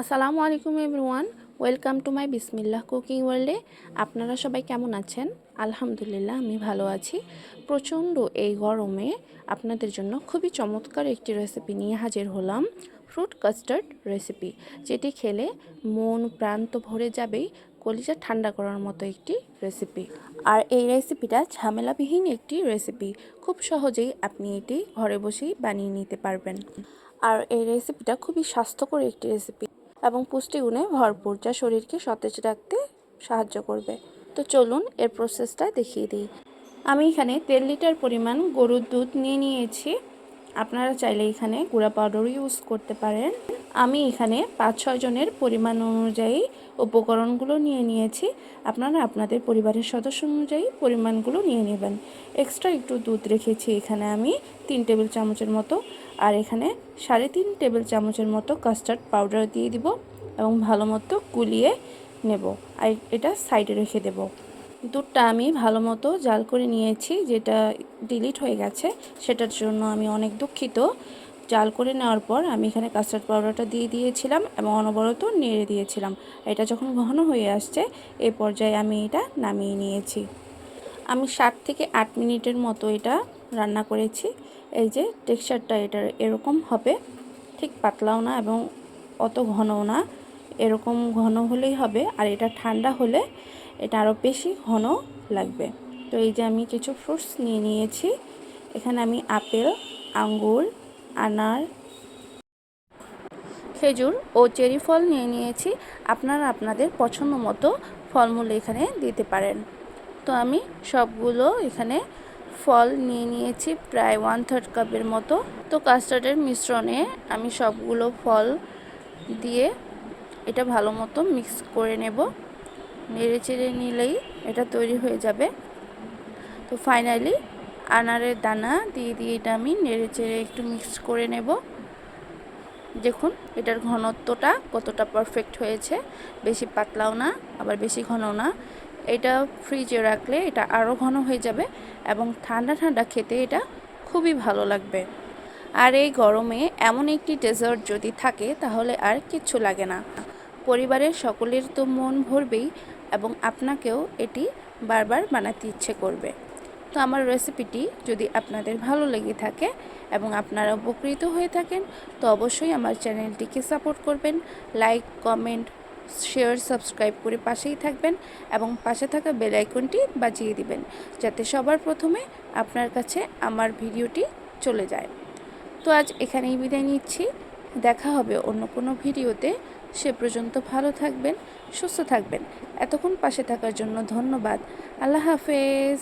আসসালামু আলাইকুম everyone, welcome to my বিসমিল্লাহ কুকিং ওয়ার্ল্ডে। আপনারা সবাই কেমন আছেন? আলহামদুলিল্লাহ আমি ভালো আছি। প্রচণ্ড এই গরমে আপনাদের জন্য খুবই চমৎকার একটি রেসিপি নিয়ে হাজির হলাম, ফ্রুট কাস্টার্ড রেসিপি, যেটি খেলে মন প্রাণ তো ভরে যাবেই, কলিজা ঠান্ডা করার মতো একটি রেসিপি। আর এই রেসিপিটা ঝামেলাবিহীন একটি রেসিপি, খুব সহজেই আপনি এটি ঘরে বসেই বানিয়ে নিতে পারবেন। আর এই রেসিপিটা খুবই স্বাস্থ্যকর একটি রেসিপি এবং পুষ্টিগুণে ভরপুর, যা শরীরকে সতেজ রাখতে সাহায্য করবে। তো চলুন এর প্রসেসটা দেখিয়ে দিই। আমি এখানে 1.5 লিটার পরিমাণ গরুর দুধ নিয়ে নিয়েছি। আপনারা চাইলে এখানে গুঁড়া পাউডারও ইউজ করতে পারেন। আমি এখানে 5-6 জনের পরিমাণ অনুযায়ী উপকরণগুলো নিয়ে নিয়েছি। আপনারা আপনাদের পরিবারের সদস্য অনুযায়ী পরিমাণগুলো নিয়ে নেবেন। এক্সট্রা একটু দুধ রেখেছি এখানে আমি 3 টেবিল চামচের মতো, আর এখানে 3.5 টেবিল চামচের মতো কাস্টার্ড পাউডার দিয়ে দিব এবং ভালো মতো গুলিয়ে নেব, আর এটা সাইডে রেখে দেব। দুধটা আমি ভালো মতো জাল করে নিয়েছি, যেটা ডিলিট হয়ে গেছে সেটার জন্য আমি অনেক দুঃখিত। জাল করে নেওয়ার পর আমি এখানে কাস্টার্ড পাউডারটা দিয়ে দিয়েছিলাম এবং অনবরত নেড়ে দিয়েছিলাম। এটা যখন ঘন হয়ে আসছে এই পর্যায়ে আমি এটা নামিয়ে নিয়েছি। আমি 7 থেকে 8 মিনিটের মতো এটা রান্না করেছি। এই যে টেক্সচারটা এটার এরকম হবে, ঠিক পাতলাও না এবং অত ঘনও না, এরকম ঘন হলেই হবে। আর এটা ঠান্ডা হলে এটা আরও বেশি ঘন লাগবে। তো এই যে আমি কিছু ফ্রুটস নিয়ে নিয়েছি। এখানে আমি আপেল, আঙ্গুর, আনার, খেজুর ও চেরি ফল নিয়ে নিয়েছি। আপনারা আপনাদের পছন্দ মতো ফলমূল এখানে দিতে পারেন। তো আমি সবগুলো এখানে ফল নিয়ে নিয়েছি, প্রায় 1/3 কাপের মতো। তো কাস্টার্ডের মিশ্রণে আমি সবগুলো ফল দিয়ে এটা ভালো মতো মিক্স করে নেব। নেড়ে চেড়ে নিলেই এটা তৈরি হয়ে যাবে। তো ফাইনালি আনারের দানা দিয়ে এটা আমি নেড়ে চেড়ে একটু মিক্স করে নেব। দেখুন এটার ঘনত্বটা কতটা পারফেক্ট হয়েছে, বেশি পাতলাও না আবার বেশি ঘনও না। এটা ফ্রিজে রাখলে এটা আরও ঘন হয়ে যাবে এবং ঠান্ডা ঠান্ডা খেতে এটা খুবই ভালো লাগবে। আর এই গরমে এমন একটি ডেজার্ট যদি থাকে তাহলে আর কিচ্ছু লাগে না। পরিবারের সকলের তো মন ভরবেই এবং আপনাকেও এটি বারবার বানাতে ইচ্ছে করবে। তো আমার রেসিপিটি যদি আপনাদের ভালো লেগে থাকে এবং আপনারা উপকৃত হয়ে থাকেন তো অবশ্যই আমার চ্যানেলটিকে সাপোর্ট করবেন, লাইক, কমেন্ট, শেয়ার, সাবস্ক্রাইব করে পাশেই থাকবেন এবং পাশে থাকা বেল আইকনটি বাজিয়ে দিবেন, যাতে সবার প্রথমে আপনার কাছে আমার ভিডিওটি চলে যায়। তো আজ এখানেই বিদায় নিচ্ছি, দেখা হবে অন্য কোনো ভিডিওতে। সে পর্যন্ত ভালো থাকবেন, সুস্থ থাকবেন। এতক্ষণ পাশে থাকার জন্য ধন্যবাদ। আল্লাহ হাফেজ।